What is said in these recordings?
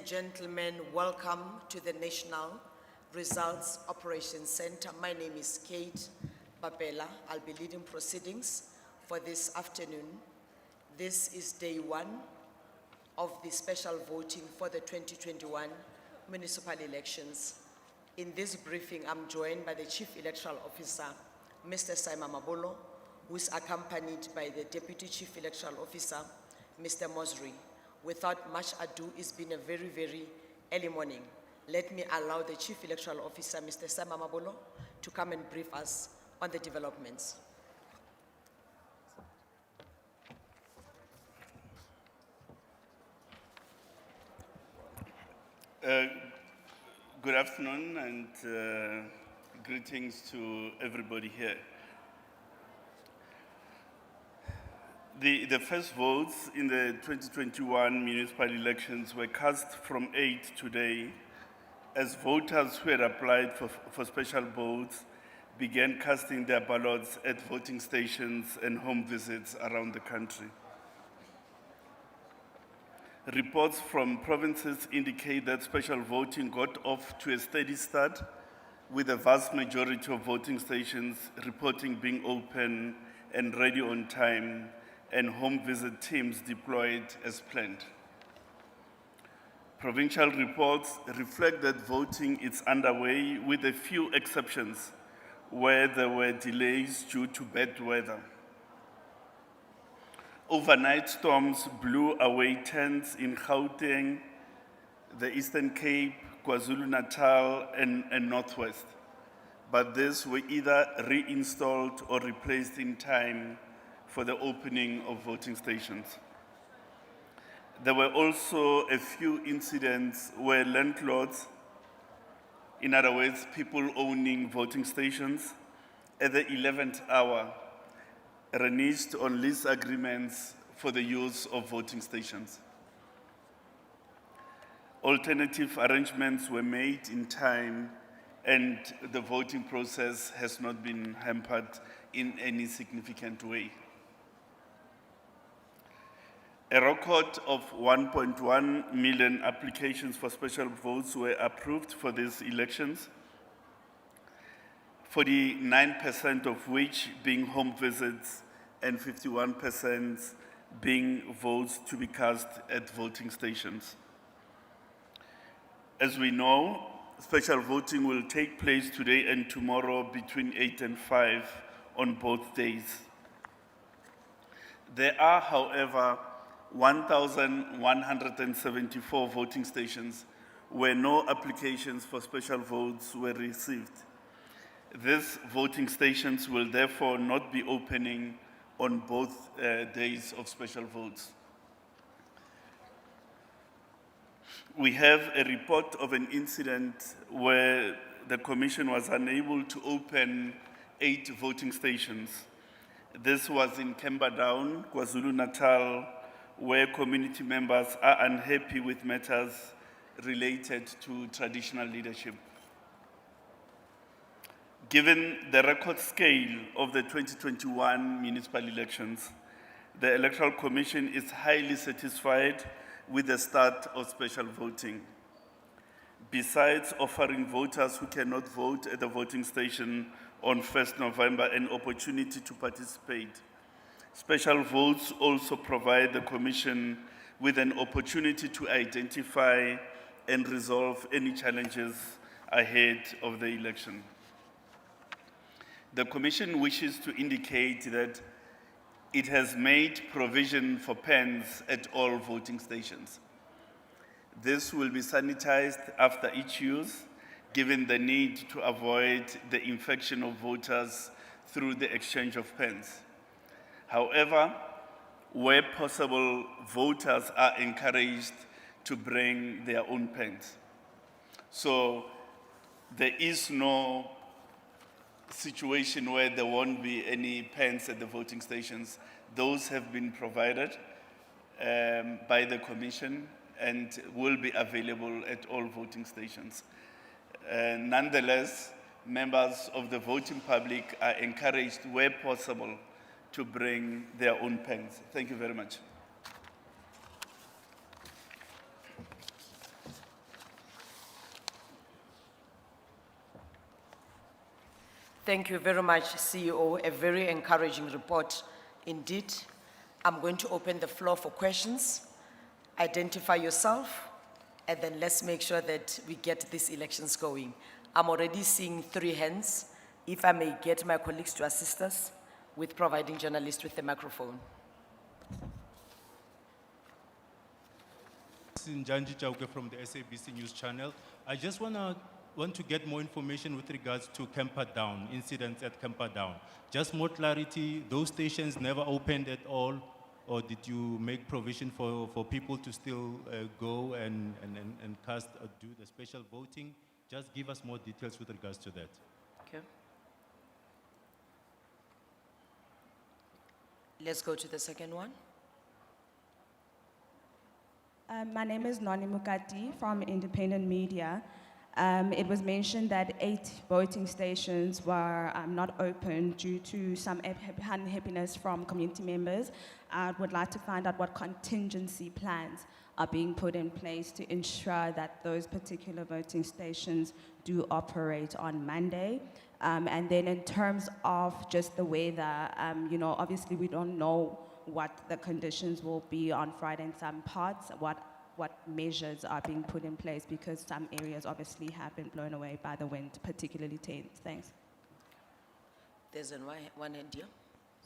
and gentlemen, welcome to the National Results Operations Center. My name is Kate Babela. I'll be leading proceedings for this afternoon. This is day one of the special voting for the 2021 municipal elections. In this briefing, I'm joined by the Chief Electoral Officer, Mr. Simon Mabolo, who is accompanied by the Deputy Chief Electoral Officer, Mr. Mosri. Without much ado, it's been a very, very early morning. Let me allow the Chief Electoral Officer, Mr. Simon Mabolo, to come and brief us on the developments. Good afternoon and greetings to everybody here. The first votes in the 2021 municipal elections were cast from 8 today as voters who had applied for special votes began casting their ballots at voting stations and home visits around the country. Reports from provinces indicate that special voting got off to a steady start, with the vast majority of voting stations reporting being open and ready on time, and home visit teams deployed as planned. Provincial reports reflect that voting is underway, with a few exceptions where there were delays due to bad weather. Overnight storms blew away tents in Gauteng, the Eastern Cape, KwaZulu-Natal, and Northwest, but these were either reinstalled or replaced in time for the opening of voting stations. There were also a few incidents where landlords, in other words, people owning voting stations, at the 11th hour, reneged on lease agreements for the use of voting stations. Alternative arrangements were made in time, and the voting process has not been hampered in any significant way. A record of 1.1 million applications for special votes were approved for these elections, 49% of which being home visits and 51% being votes to be cast at voting stations. As we know, special voting will take place today and tomorrow between 8 and 5 on both days. There are, however, 1,174 voting stations where no applications for special votes were received. These voting stations will therefore not be opening on both days of special votes. We have a report of an incident where the Commission was unable to open 8 voting stations. This was in Camberdown, KwaZulu-Natal, where community members are unhappy with matters related to traditional leadership. Given the record scale of the 2021 municipal elections, the Electoral Commission is highly satisfied with the start of special voting. Besides offering voters who cannot vote at the voting station on 1st November an opportunity to participate, special votes also provide the Commission with an opportunity to identify and resolve any challenges ahead of the election. The Commission wishes to indicate that it has made provision for pens at all voting stations. This will be sanitized after each use, given the need to avoid the infection of voters through the exchange of pens. However, where possible, voters are encouraged to bring their own pens. So there is no situation where there won't be any pens at the voting stations. Those have been provided by the Commission and will be available at all voting stations. Nonetheless, members of the voting public are encouraged, where possible, to bring their own pens. Thank you very much. Thank you very much, CEO. A very encouraging report indeed. I'm going to open the floor for questions. Identify yourself, and then let's make sure that we get these elections going. I'm already seeing 3 hands. If I may get my colleagues to assist us with providing journalists with the microphone. Njanji Chauke from the SABC News Channel. I just want to get more information with regards to Camperdown, incidents at Camperdown. Just more clarity, those stations never opened at all, or did you make provision for people to still go and cast, do the special voting? Just give us more details with regards to that. Okay. Let's go to the second one. My name is Noni Mukati from Independent Media. It was mentioned that 8 voting stations were not open due to some unhappiness from community members. I would like to find out what contingency plans are being put in place to ensure that those particular voting stations do operate on Monday. And then in terms of just the weather, you know, obviously we don't know what the conditions will be on Friday in some parts, what measures are being put in place, because some areas obviously have been blown away by the wind, particularly tense. Thanks. There's one hand here.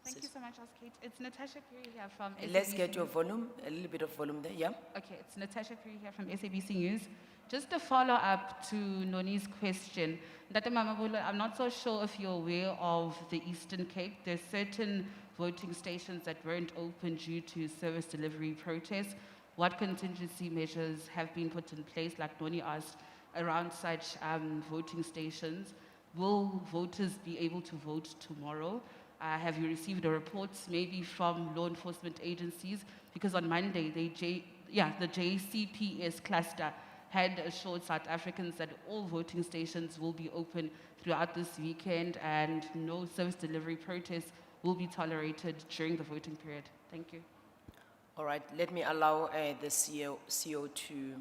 Thank you so much, Kate. It's Natasha Puri here from Let's SABC get your News. volume, a little bit of volume there, yeah? Okay, it's Natasha Puri here from SABC News. Just a follow-up to Noni's question. Dr. Mamabolo, I'm not so sure if you're aware of the Eastern Cape. There's certain voting stations that weren't open due to service delivery protests. What contingency measures have been put in place, like Noni asked, around such voting stations? Will voters be able to vote tomorrow? Have you received the reports maybe from law enforcement agencies? Because on Monday, the JCPS cluster had assured South Africans that all voting stations will be open throughout this weekend and no service delivery protests will be tolerated during the voting period. Thank you. All right, let me allow the CEO to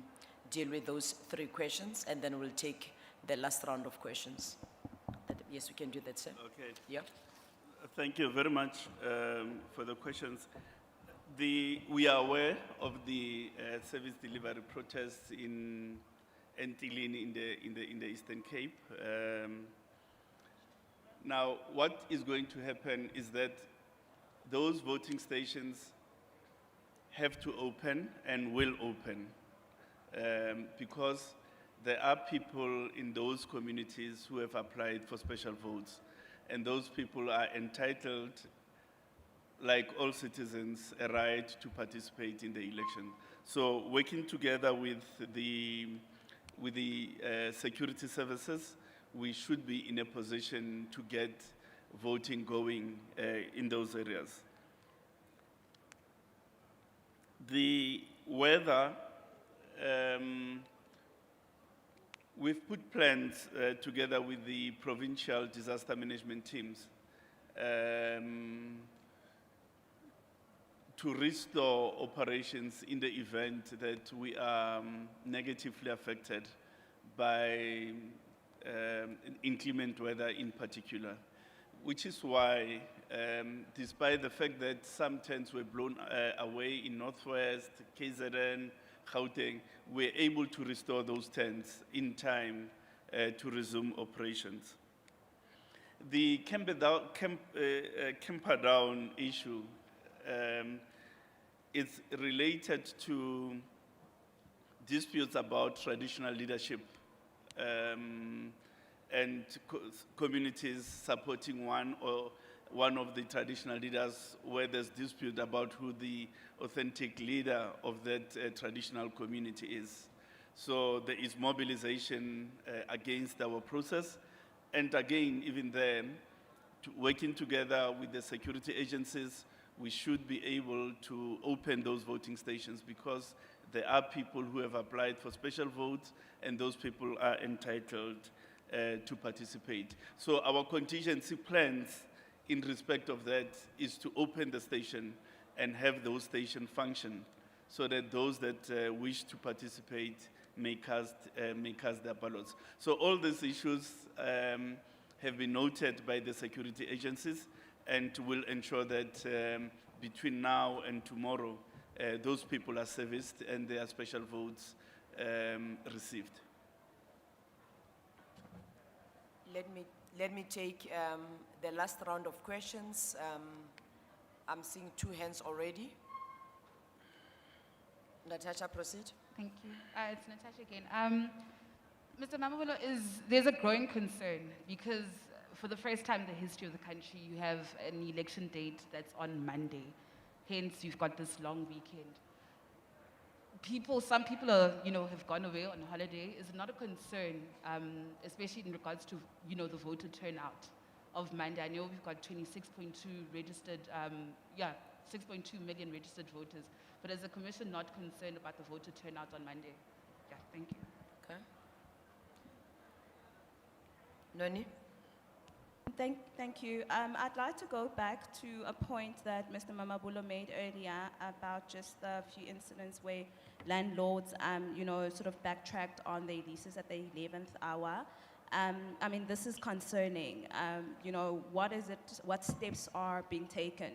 deal with those 3 questions, and then we'll take the last round of questions. Yes, we can do that, sir. Okay. Yeah. Thank you very much for the questions. We are aware of the service delivery protests in Antilene in the Eastern Cape. Now, what is going to happen is that those voting stations have to open and will open because there are people in those communities who have applied for special votes, and those people are entitled, like all citizens, a right to participate in the election. So working together with the security services, we should be in a position to get voting going in those areas. The weather, we've put plans together with the provincial disaster management teams to restore operations in the event that we are negatively affected by inclement weather in particular, which is why, despite the fact that some tents were blown away in Northwest, KZN, Gauteng, we're able to restore those tents in time to resume operations. The Camperdown issue is related to disputes about traditional leadership and communities supporting one of the traditional leaders, where there's dispute about who the authentic leader of that traditional community is. So there is mobilization against our process. And again, even then, working together with the security agencies, we should be able to open those voting stations because there are people who have applied for special votes, and those people are entitled to participate. So our contingency plans in respect of that is to open the station and have those stations function so that those that wish to participate may cast their ballots. So all these issues have been noted by the security agencies and will ensure that between now and tomorrow, those people are serviced and their special votes received. Let me take the last round of questions. I'm seeing 2 hands already. Natasha, proceed. Thank you. It's Natasha again. Mr. Mamabolo, there's a growing concern because for the first time in the history of the country, you have an election date that's on Monday. Hence, you've got this long weekend. Some people are, have gone away on holiday. Is it not a concern, especially in regards to, the voter turnout of Monday? I know we've got 26.2 registered, 6.2 million registered voters. But is the Commission not concerned about the voter turnout on Monday? Yeah, thank you. Okay. Noni? Thank you. I'd like to go back to a point that Mr. Mamabulo made earlier about just a few incidents where landlords, sort of backtracked on their leases at the 11th hour. I mean, this is concerning. What steps are being taken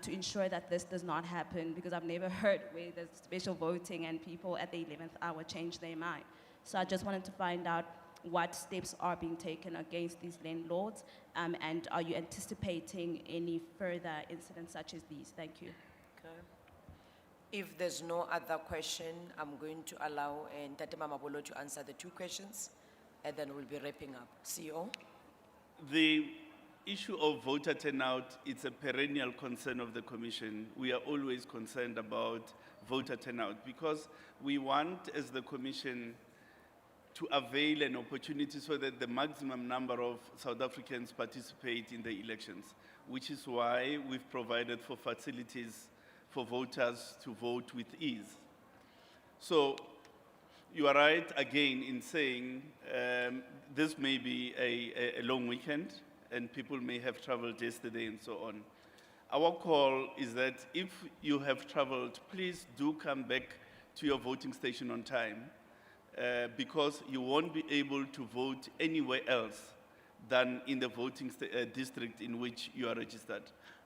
to ensure that this does not happen? Because I've never heard where there's special voting and people at the 11th hour change their mind. So I just wanted to find out what steps are being taken against these landlords, and are you anticipating any further incidents such as these? Thank you. Okay. If there's no other question, I'm going to allow Ntate Mamabolo to answer the 2 questions, and then we'll be wrapping up. CEO? The issue of voter turnout, it's a perennial concern of the Commission. We are always concerned about voter turnout because we want, as the Commission, to avail an opportunity so that the maximum number of South Africans participate in the elections, which is why we've provided for facilities for voters to vote with ease. So you are right again in saying this may be a long weekend and people may have traveled yesterday and so on. Our call is that if you have traveled, please do come back to your voting station on time. Because you won't be able to vote anywhere else than in the voting district in which you are registered.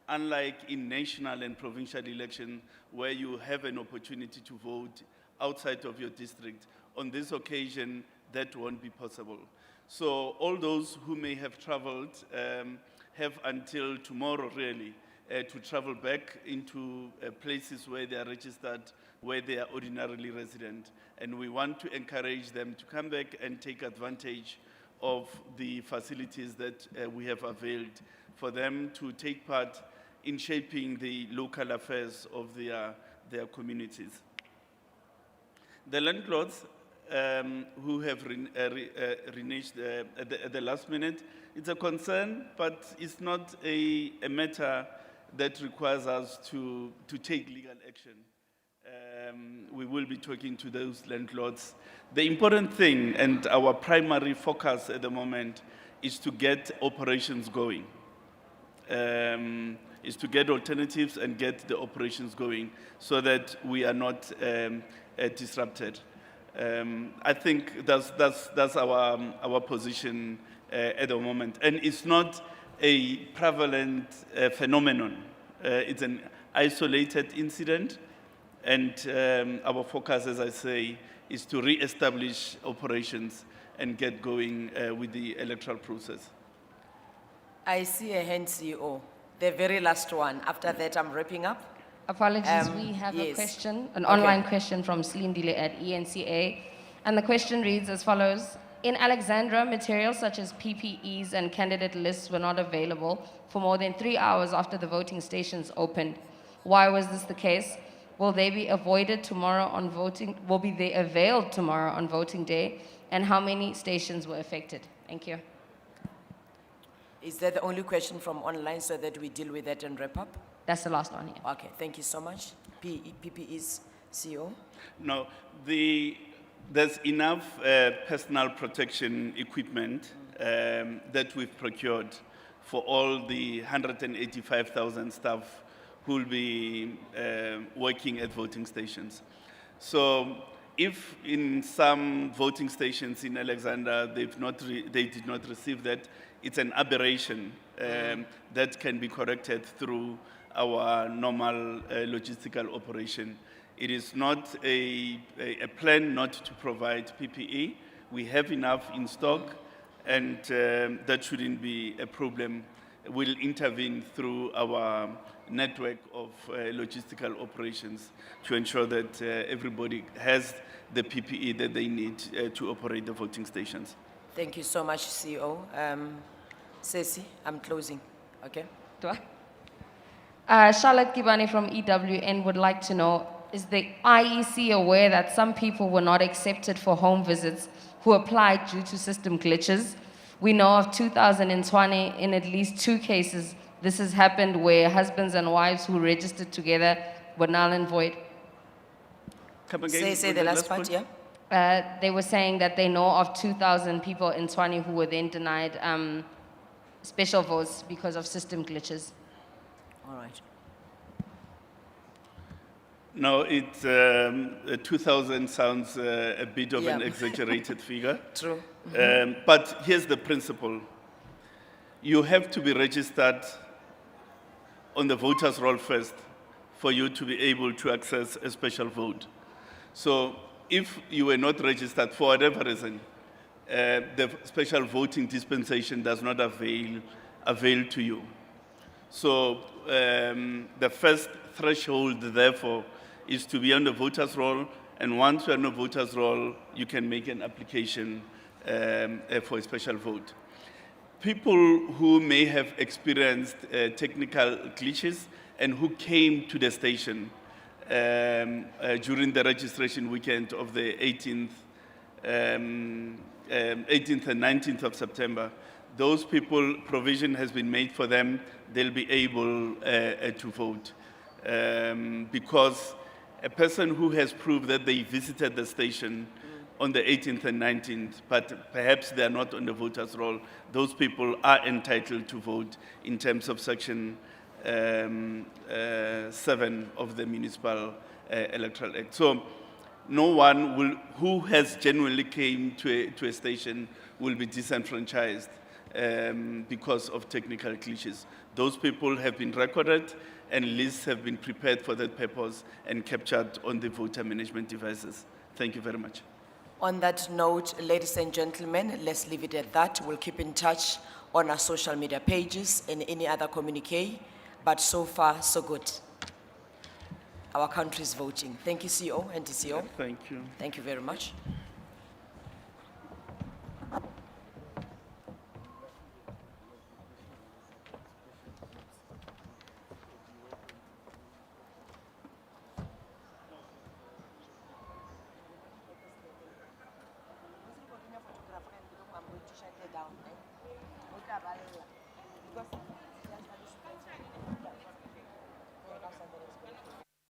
Unlike in national and provincial elections where you have an opportunity to vote outside of your district, on this occasion that won't be possible. So all those who may have traveled have until tomorrow really to travel back into places where they are registered, where they are ordinarily resident. And we want to encourage them to come back and take advantage of the facilities that we have availed for them to take part in shaping the local affairs of their communities. The landlords who have reneged at the last minute, it's a concern, but it's not a matter that requires us to take legal action. We will be talking to those landlords. The important thing and our primary focus at the moment is to get operations going, is to get alternatives and get the operations going so that we are not disrupted. I think that's our position at the moment. And it's not a prevalent phenomenon. It's an isolated incident. And our focus, as I say, is to re-establish operations and get going with the electoral process. I see a hand, CEO. The very last one. After that, I'm wrapping up. Apologies, we have a yes. question, an Okay. online question from Slindile at ENCA. And the question reads as follows. In Alexandra, materials such as PPEs and candidate lists were not available for more than 3 hours after the voting stations opened. Why was this the case? Will they be avoided tomorrow on voting? Will they availed tomorrow on voting day? And how many stations were affected? Thank you. Is that the only question from online so that we deal with that and wrap up? That's the last one here. Okay, thank you so much. PPE's CEO. No, there's enough personal protection equipment that we've procured for all the 185,000 staff who will be working at voting stations. So if in some voting stations in Alexander they did not receive that, it's an aberration that can be corrected through our normal logistical operation. It is not a plan not to provide PPE. We have enough in stock, and that shouldn't be a problem. We'll intervene through our network of logistical operations to ensure that everybody has the PPE that they need to operate the voting stations. Thank you so much, CEO. Ceci, I'm closing, okay? Charlotte Kibani from EWN would like to know, is the IEC aware that some people were not accepted for home visits who applied due to system glitches? We know of 2020 in at least 2 cases. This has happened where husbands and wives who registered together were null and void. Come again. Say with the last part, point? yeah? They were saying that they know of 2,000 people in Tshwane who were then denied special votes because of system glitches. All right. No, 2,000 sounds a bit of an Yeah. exaggerated figure. True. But here's the principle. You have to be registered on the voters' roll first for you to be able to access a special vote. So if you were not registered for whatever reason, the special voting dispensation does not avail to you. So the first threshold, therefore, is to be on the voters' roll, and once you're on the voters' roll, you can make an application for a special vote. People who may have experienced technical glitches and who came to the station during the registration weekend of the 18th and 19th of September, those people, provision has been made for them. They'll be able to vote. Because a person who has proved that they visited the station on the 18th and 19th, but perhaps they are not on the voters' roll, those people are entitled to vote in terms of Section 7 of the Municipal Electoral Act. So no one who has genuinely came to a station will be disenfranchised because of technical glitches. Those people have been recorded, and lists have been prepared for that purpose and captured on the voter management devices. Thank you very much. On that note, ladies and gentlemen, let's leave it at that. We'll keep in touch on our social media pages and any other communique, but so far, so good. Our country is voting. Thank you, CEO and DCO. Thank you. Thank you very much. I'm going to shut it down. Because